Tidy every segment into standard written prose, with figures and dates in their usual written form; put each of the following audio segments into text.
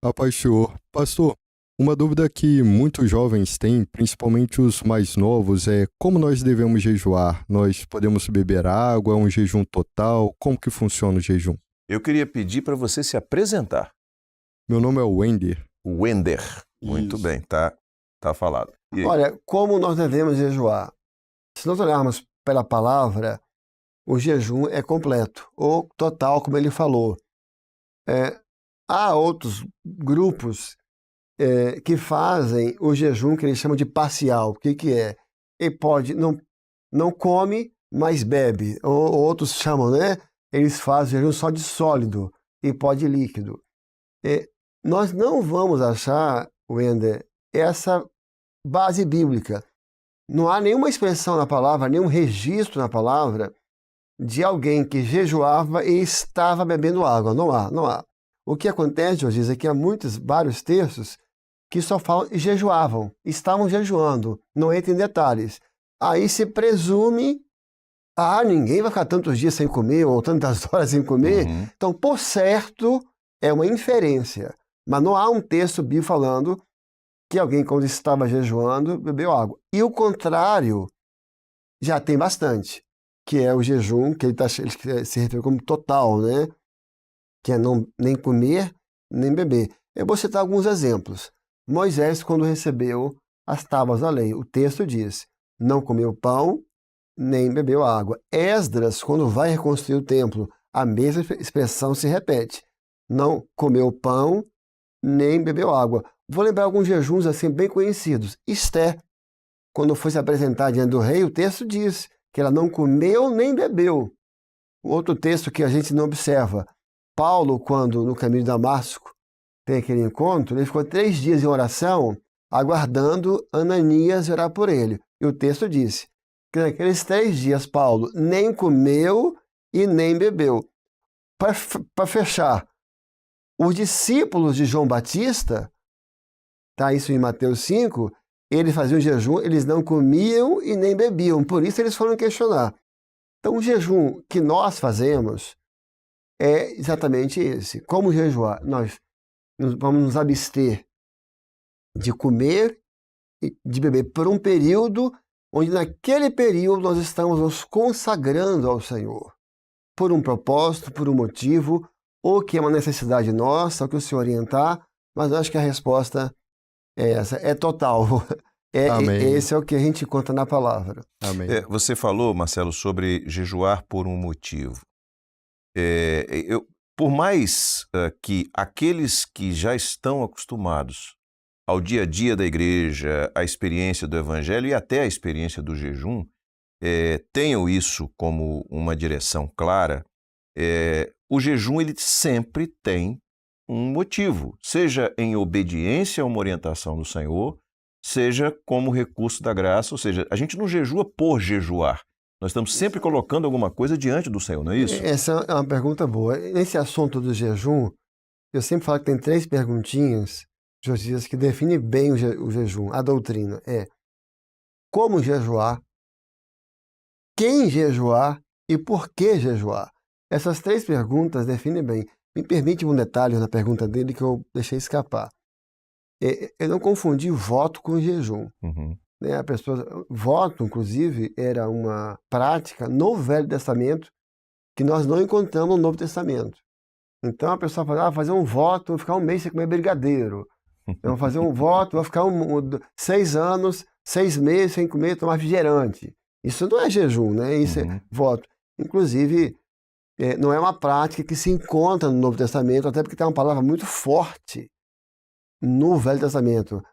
A paz do Senhor. Pastor, uma dúvida que muitos jovens têm, principalmente os mais novos, é como nós devemos jejuar? Nós podemos beber água, é um jejum total? Como que funciona o jejum? Eu queria pedir para você se apresentar. Meu nome é Wender. Wender. Muito Isso. bem, tá falado. E aí? Olha, como nós devemos jejuar? Se nós olharmos pela palavra, o jejum é completo, ou total, como ele falou. Há outros grupos que fazem o jejum que eles chamam de parcial. O que é? Ele pode, não come, mas bebe. Ou outros chamam, né? Eles fazem jejum só de sólido e pode líquido. Nós não vamos achar, Wender, essa base bíblica. Não há nenhuma expressão na palavra, nenhum registro na palavra de alguém que jejuava e estava bebendo água. Não há. O que acontece, Josias, é que há vários textos que só falam e jejuavam, estavam jejuando, não entra em detalhes. Aí se presume, ninguém vai ficar tantos dias sem comer ou tantas horas sem comer. Uhum. Então, por certo, é uma inferência. Mas não há um texto bíblico falando que alguém, quando estava jejuando, bebeu água. E o contrário já tem bastante, que é o jejum, que ele se refere como total, né? Que é nem comer, nem beber. Eu vou citar alguns exemplos. Moisés, quando recebeu as tábuas da lei, o texto diz, não comeu pão, nem bebeu água. Esdras, quando vai reconstruir o templo, a mesma expressão se repete. Não comeu pão, nem bebeu água. Vou lembrar alguns jejuns assim bem conhecidos. Esté, quando foi se apresentar diante do rei, o texto diz que ela não comeu nem bebeu. Outro texto que a gente não observa. Paulo, quando no caminho de Damasco tem aquele encontro, ele ficou 3 dias em oração, aguardando Ananias orar por ele. E o texto disse que naqueles 3 dias Paulo nem comeu e nem bebeu. Para fechar, os discípulos de João Batista, tá isso em Mateus 5, eles faziam jejum, eles não comiam e nem bebiam, por isso eles foram questionar. Então o jejum que nós fazemos é exatamente esse. Como jejuar? Nós vamos nos abster de comer e de beber por um período onde naquele período nós estamos nos consagrando ao Senhor, por um propósito, por um motivo, ou que é uma necessidade nossa, ou que o Senhor orientar, mas eu acho que a resposta é essa, é total. Amém. Esse é o que a gente conta na palavra. Amém. Você falou, Marcelo, sobre jejuar por um motivo. Por mais que aqueles que já estão acostumados ao dia a dia da igreja, à experiência do evangelho e até à experiência do jejum, tenham isso como uma direção clara, o jejum ele sempre tem um motivo, seja em obediência a uma orientação do Senhor, seja como recurso da graça, ou seja, a gente não jejua por jejuar. Nós estamos sempre colocando alguma coisa diante do Senhor, não é isso? Essa é uma pergunta boa. Nesse assunto do jejum, eu sempre falo que tem 3 perguntinhas, Josias, que definem bem o jejum, a doutrina. Como jejuar, quem jejuar e por que jejuar. Essas 3 perguntas definem bem. Me permite um detalhe na pergunta dele que eu deixei escapar. Eu não confundi voto com jejum. Uhum. A pessoa, voto, inclusive, era uma prática no Velho Testamento que nós não encontramos no Novo Testamento. Então a pessoa fala, fazer um voto, vou ficar um mês sem comer brigadeiro. Eu vou fazer um voto, vou ficar 6 anos, 6 meses sem comer, tomar refrigerante. Isso não é jejum, né? Isso Uhum. é voto. Inclusive, não é uma prática que se encontra no Novo Testamento, até porque tem uma palavra muito forte no Velho Testamento.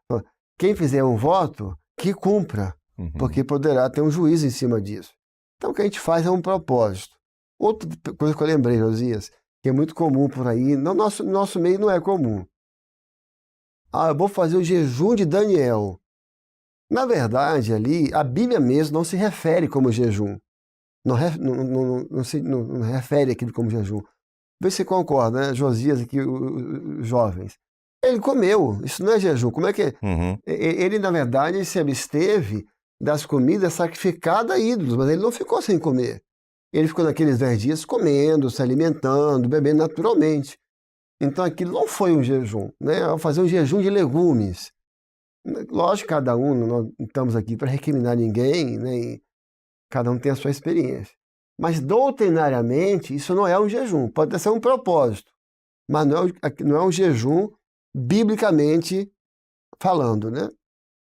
Quem fizer um voto, que cumpra, Uhum. porque poderá ter um juízo em cima disso. Então o que a gente faz é um propósito. Outra coisa que eu lembrei, Josias, que é muito comum por aí, no nosso meio não é comum. Eu vou fazer o jejum de Daniel. Na verdade, ali, a Bíblia mesmo não se refere como jejum. Não refere aquilo como jejum. Vê se você concorda, né, Josias, aqui, os jovens. Ele comeu, isso não é jejum. Como é que é? Uhum. Ele, na verdade, se absteve das comidas sacrificadas a ídolos, mas ele não ficou sem comer. Ele ficou naqueles 10 dias comendo, se alimentando, bebendo naturalmente. Então aquilo não foi um jejum, né? Eu vou fazer um jejum de legumes. Lógico, cada um, nós não estamos aqui para recriminar ninguém, né? E cada um tem a sua experiência. Mas doutrinariamente, isso não é um jejum. Pode ser um propósito, mas não é um jejum biblicamente falando, né?